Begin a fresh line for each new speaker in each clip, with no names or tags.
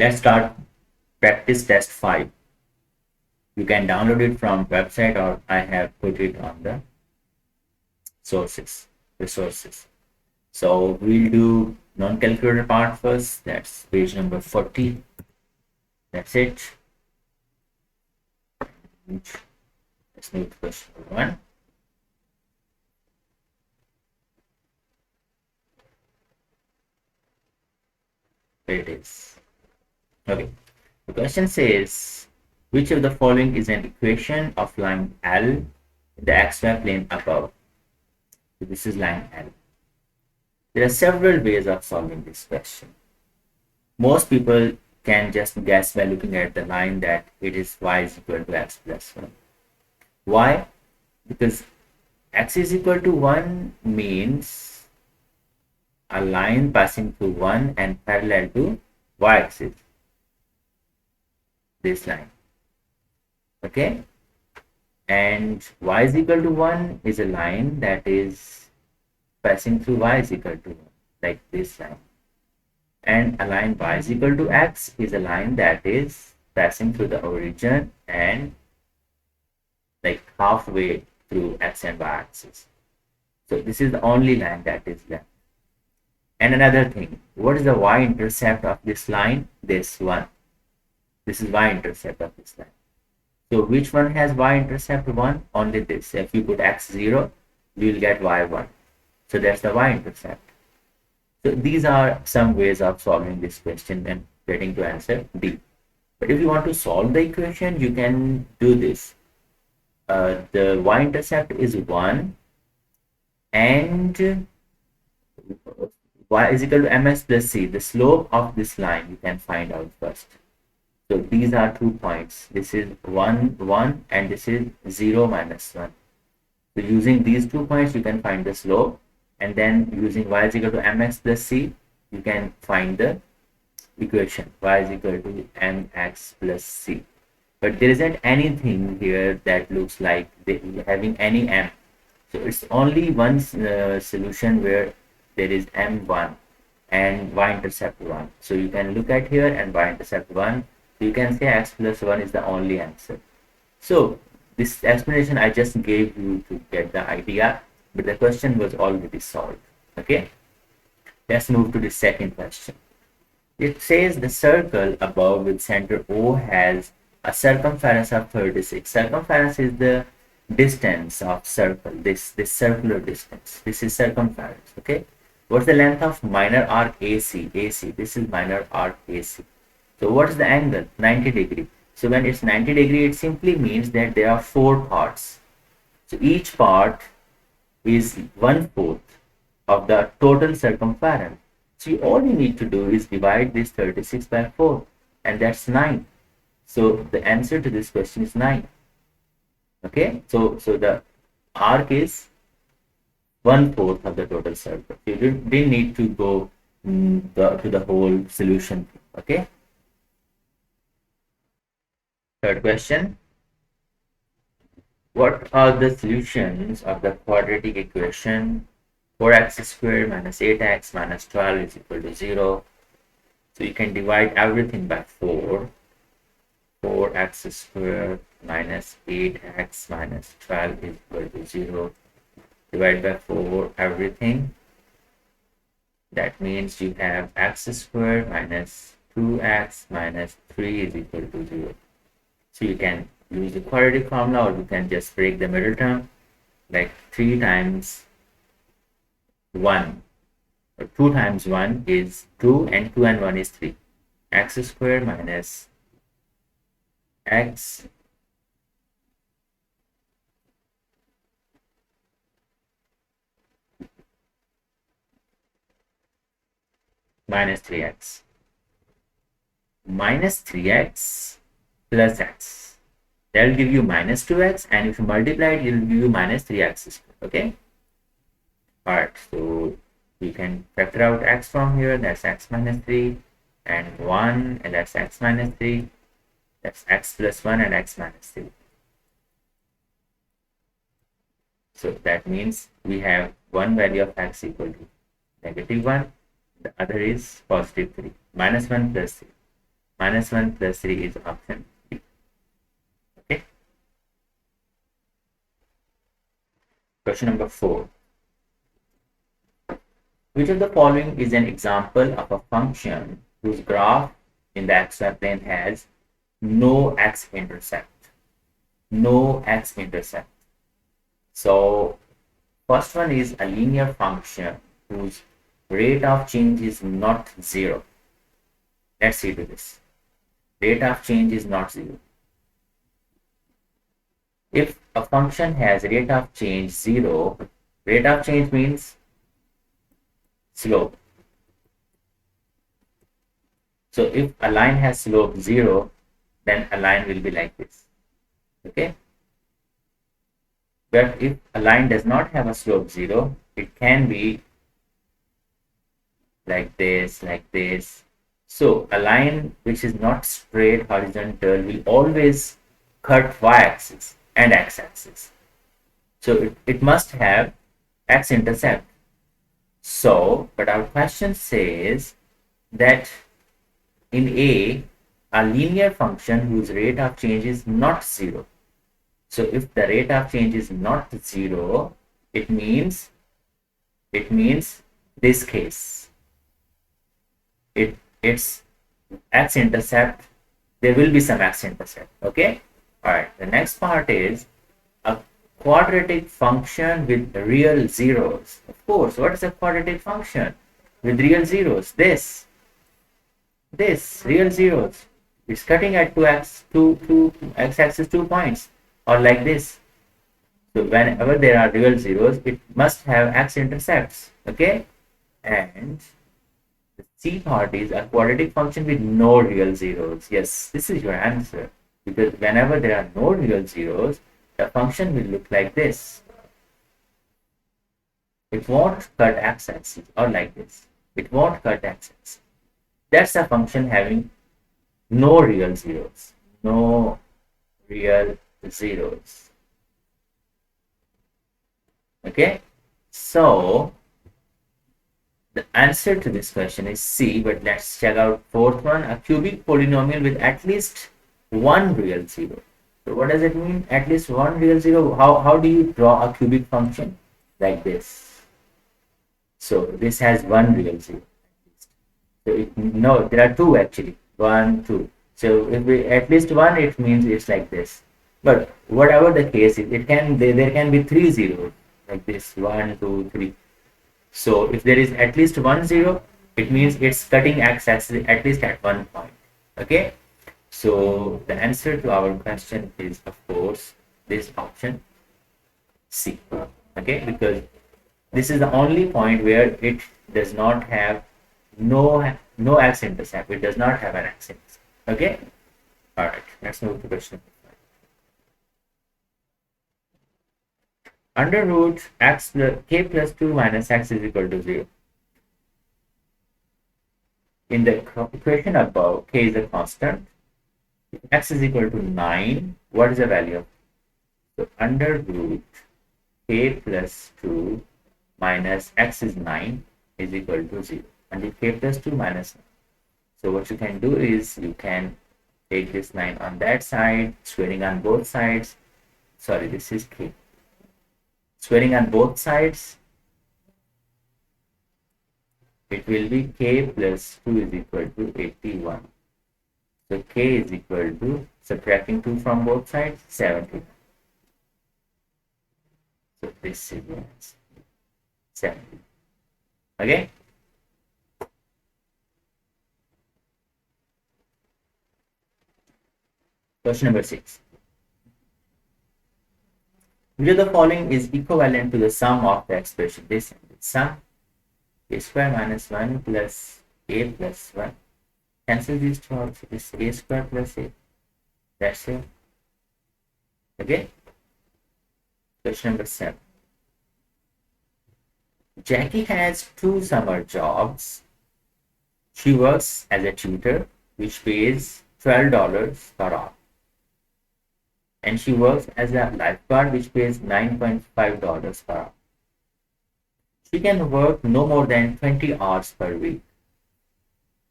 Let's start practice test 5. You can download it from website, or I have put it on the resources. So we'll do non-calculator part first. That's page number 40. That's it. Let's move to question number 1. There it is. Okay. The question says, which of the following is an equation of line L in the xy plane above? So this is line L. There are several ways of solving this question. Most people can just guess by looking at the line that it is y is equal to x plus 1. Why? Because x is equal to 1 means a line passing through 1 and parallel to y-axis. This line. Okay? And y is equal to 1 is a line that is passing through y is equal to 1, like this line. And a line y is equal to x is a line that is passing through the origin and like halfway through x and y axis. So this is the only line that is left. And another thing, what is the y-intercept of this line? This one. This is y-intercept of this line. So which one has y-intercept 1? Only this. If you put x0, you will get y1. So that's the y-intercept. So these are some ways of solving this question and getting to answer D. But if you want to solve the equation, you can do this. The y-intercept is 1 and y is equal to ms plus c. The slope of this line you can find out first. So these are 2 points. This is 1, 1 and this is 0, minus 1. So using these 2 points, you can find the slope. And then using y is equal to ms plus c, you can find the equation. Y is equal to mx plus c. But there isn't anything here that looks like having any m. So it's only one solution where there is m1 and y-intercept 1. So you can look at here and y-intercept 1. So you can say x plus 1 is the only answer. So this explanation I just gave you to get the idea, but the question was already solved. Okay, let's move to the second question. It says the circle above with center O has a circumference of 36. Circumference is the distance of circle, this circular distance. This is circumference. Okay, what's the length of minor arc AC? AC, this is minor arc AC. So what is the angle? 90 degree. So when it's 90 degree, it simply means that there are 4 parts. So each part is 1/4 of the total circumference. So all you need to do is divide this 36 by 4, and that's 9. So the answer to this question is 9. Okay, so the arc is 1/4 of the total circle. You didn't need to go to the whole solution. Okay. Third question. What are the solutions of the quadratic equation 4x squared minus 8x minus 12 is equal to 0? So you can divide everything by 4. 4x squared minus 8x minus 12 is equal to 0. Divide by 4 everything. That means you have x squared minus 2x minus 3 is equal to 0. So you can use the quadratic formula, or you can just break the middle term, like 3 times 1, or 2 times 1 is 2, and 2 and 1 is 3. X squared minus x minus 3x minus 3x plus x. That will give you minus 2x, and if you multiply it, it will give you minus 3x. Okay. Alright, so you can factor out x from here. That's x minus 3 and 1, and that's x minus 3. That's x plus 1 and x minus 3. So that means we have one value of x equal to -1. The other is +3. -1 plus 3. minus 1 plus 3 is option B. Okay. Question number 4. Which of the following is an example of a function whose graph in the xy plane has no x-intercept? No x-intercept. So first one is a linear function whose rate of change is not 0. Let's see to this. Rate of change is not 0. If a function has rate of change 0, rate of change means slope. So if a line has slope 0, then a line will be like this. Okay. But if a line does not have a slope 0, it can be like this, like this. So a line which is not straight horizontal will always cut y-axis and x-axis. So it must have x-intercept. So, but our question says that in a linear function whose rate of change is not 0. So if the rate of change is not 0, it means this case. It's x-intercept. There will be some x-intercept. Okay. All right. The next part is a quadratic function with real zeros. Of course, what is a quadratic function with real zeros? This real zeros. It's cutting at two x-axis 2 points, or like this. So whenever there are real zeros, it must have x-intercepts. Okay, and the C part is a quadratic function with no real zeros. Yes, this is your answer, because whenever there are no real zeros, the function will look like this. It won't cut x-axis, or like this. It won't cut x-axis. That's a function having no real zeros. No real zeros. Okay, so the answer to this question is C, but let's check out fourth one, a cubic polynomial with at least one real zero. So what does it mean? At least one real zero. How do you draw a cubic function? Like this. So this has one real zero. So no, there are two actually. 1, 2. So if we at least one, it means it's like this. But whatever the case is, there can be 3 zeros like this. 1, 2, 3. So if there is at least 1 0, it means it's cutting x-axis at least at one point. Okay. So the answer to our question is, of course, this option C. Okay, because this is the only point where it does not have no x-intercept. It does not have an x-intercept. Okay. All right. Let's move to question. Under root x plus k plus 2 minus x is equal to 0. In the equation above, k is a constant. If x is equal to 9, what is the value of? So under root k plus 2 minus x is 9 is equal to 0. And if k plus 2 minus 9. So what you can do is you can take this 9 on that side, squaring on both sides. Sorry, this is k. Squaring on both sides, it will be k plus 2 is equal to 81. So k is equal to, subtracting 2 from both sides, 70. So this is 70. Okay. Question number 6. Which of the following is equivalent to the sum of the expression? This sum a square minus 1 plus a plus 1. Cancel these two out. This a square plus a. That's it. Okay. Question number 7. Jackie has 2 summer jobs. She works as a tutor, which pays $12 per hour. And she works as a lifeguard, which pays $9.5 per hour. She can work no more than 20 hours per week.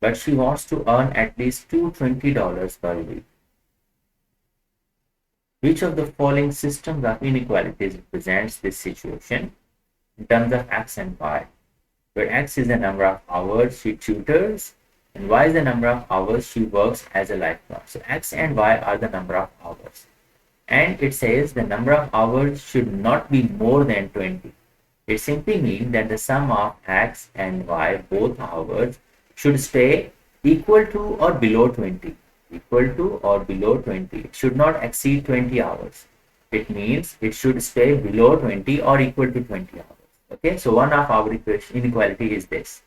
but she wants to earn at least $220 per week. Which of the following systems of inequalities represents this situation in terms of x and y, where x is the number of hours she tutors and y is the number of hours she works as a lifeguard. So x and y are the number of hours. And it says the number of hours should not be more than 20. It simply means that the sum of x and y, both hours, should stay equal to or below 20. Equal to or below 20. It should not exceed 20 hours. It means it should stay below 20 or equal to 20 hours. Okay, so one of our inequality is this.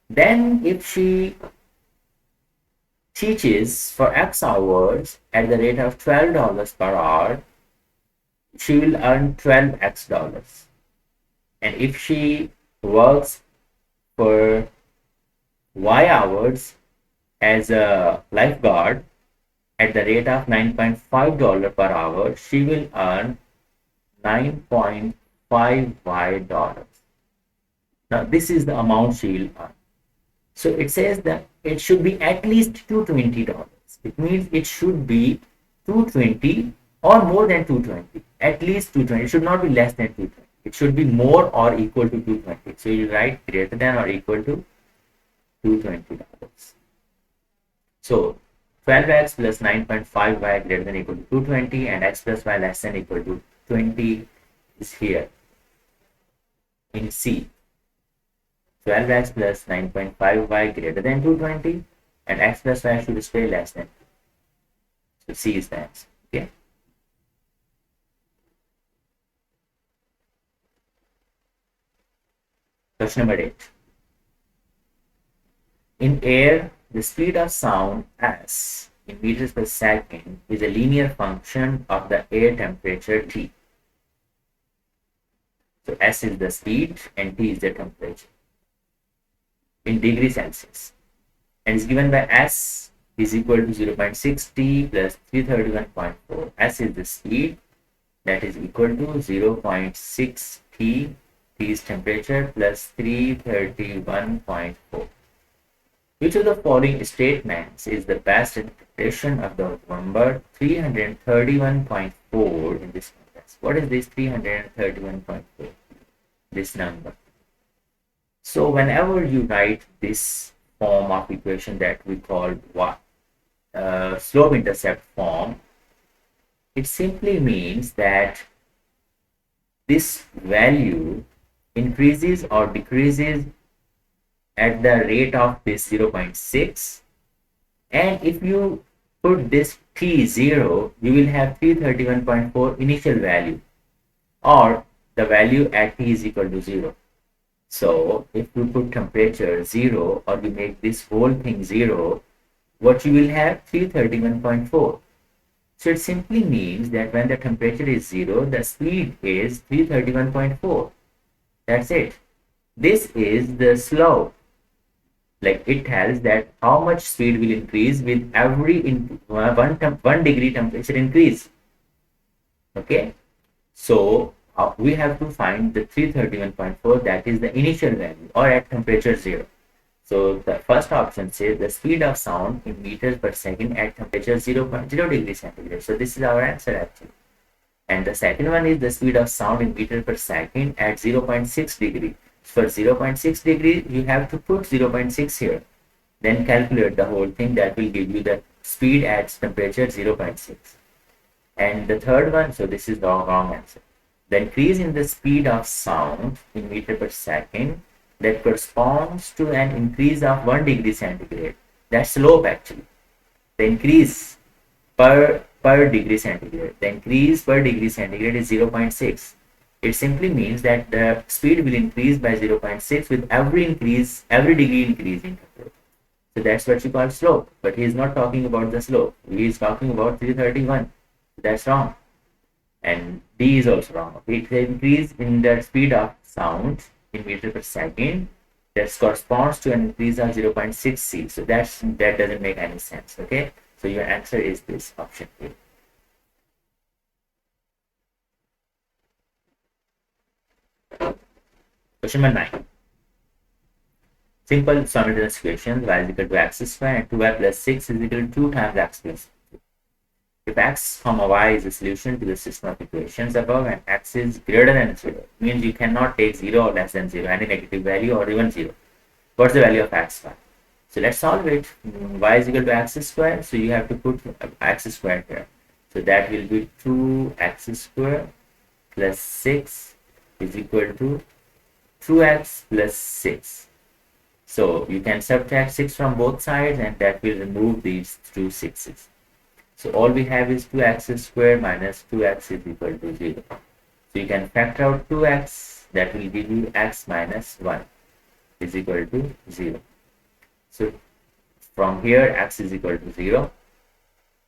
Then if she teaches for X hours at the rate of $12 per hour, she will earn 12x dollars. And if she works for Y hours as a lifeguard at the rate of $9.5 per hour, she will earn 9.5y dollars. Now this is the amount she will earn. So it says that it should be at least $220. It means it should be 220 or more than 220. At least 220. It should not be less than 220. It should be more or equal to 220. So you write greater than or equal to $220. So 12x plus 9.5y greater than or equal to 220 and x plus y less than or equal to 20 is here in C. 12x plus 9.5y greater than 220 and x plus y should stay less than. So C is the answer. Okay. Question number 8. In air, the speed of sound s in meters per second is a linear function of the air temperature T. So s is the speed and T is the temperature in degrees Celsius, and is given by s is equal to 0.6 t plus 331.4. S is the speed, that is equal to 0.6 t, T is temperature, plus 331.4. Which of the following statements is the best interpretation of the number 331.4 in this context? What is this 331.4? This number. So whenever you write this form of equation that we call what slope intercept form, it simply means that this value increases or decreases at the rate of this 0.6, and if you put this t0, you will have 331.4 initial value, or the value at t is equal to 0. So if you put temperature 0 or you make this whole thing 0, what you will have 331.4. So it simply means that when the temperature is 0, the speed is 331.4. That's it. This is the slope. Like it tells that how much speed will increase with every 1 degree temperature increase. Okay. So we have to find the 331.4, that is the initial value, or at temperature 0. So the first option says the speed of sound in meters per second at temperature 0.0 degrees centigrade. So this is our answer actually. And the second one is the speed of sound in meters per second at 0.6 degree. For 0.6 degree, you have to put 0.6 here. Then calculate the whole thing. That will give you the speed at temperature 0.6. And the third one, so this is the wrong answer. The increase in the speed of sound in meter per second, that corresponds to an increase of 1 degree centigrade. That's slope actually. The increase per degree centigrade. The increase per degree centigrade is 0.6. It simply means that the speed will increase by 0.6 with every degree increase in temperature. So that's what you call slope. But he is not talking about the slope. He is talking about 331. That's wrong. And D is also wrong. It increase in the speed of sound in meter per second, that corresponds to an increase of 0.6 c. So that doesn't make any sense. Okay. So your answer is this option A. Question number 9. Simple simultaneous equation. Y is equal to x square and 2y plus 6 is equal to 2 times x plus. If x comma y is a solution to the system of equations above and x is greater than 0, means you cannot take 0 or less than 0, any negative value or even 0. What's the value of x y? So let's solve it. Y is equal to x square, so you have to put x square here. So that will be 2x square plus 6 is equal to 2x plus 6. So you can subtract 6 from both sides and that will remove these two 6's. So all we have is 2x squared minus 2x is equal to 0. So you can factor out 2x, that will give you x minus 1 is equal to 0. So from here x is equal to 0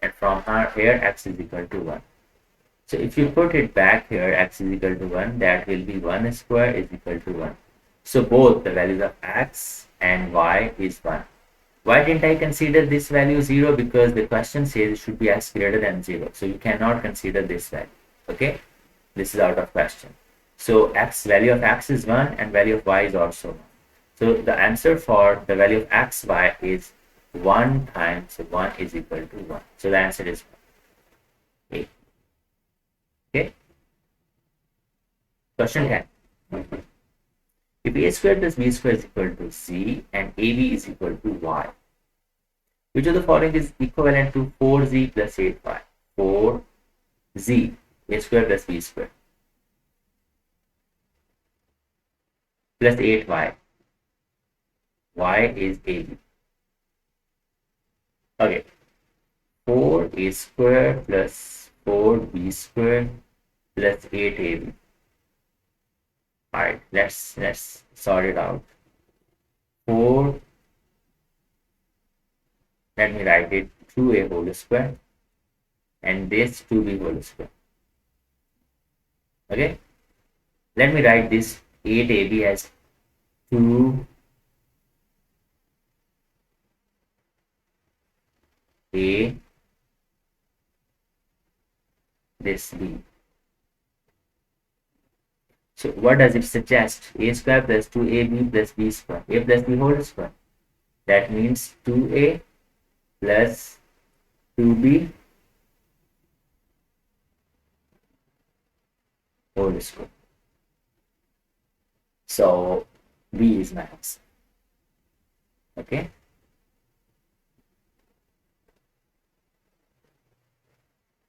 and from here x is equal to 1. So if you put it back here, x is equal to 1, that will be 1 square is equal to 1. So both the values of x and y is 1. Why didn't I consider this value 0? Because the question says it should be x greater than 0. So you cannot consider this value. Okay? This is out of question. So value of x is 1 and value of y is also 1. So the answer for the value of x, y is 1 times 1 is equal to 1. So the answer is 1. Okay? Question 10. If a squared plus b squared is equal to c and ab is equal to y, which of the following is equivalent to 4z plus 8y? 4z, a squared plus b squared, plus 8y. Y is ab. Okay. 4a squared plus 4b squared plus 8ab. Alright, let's sort it out. 4, let me write it 2a whole square and this 2b whole square. Okay, let me write this 8ab as 2a this b. So what does it suggest? A square plus 2ab plus b square, a plus b whole square. That means 2a plus 2b whole square. So b is my answer. Okay.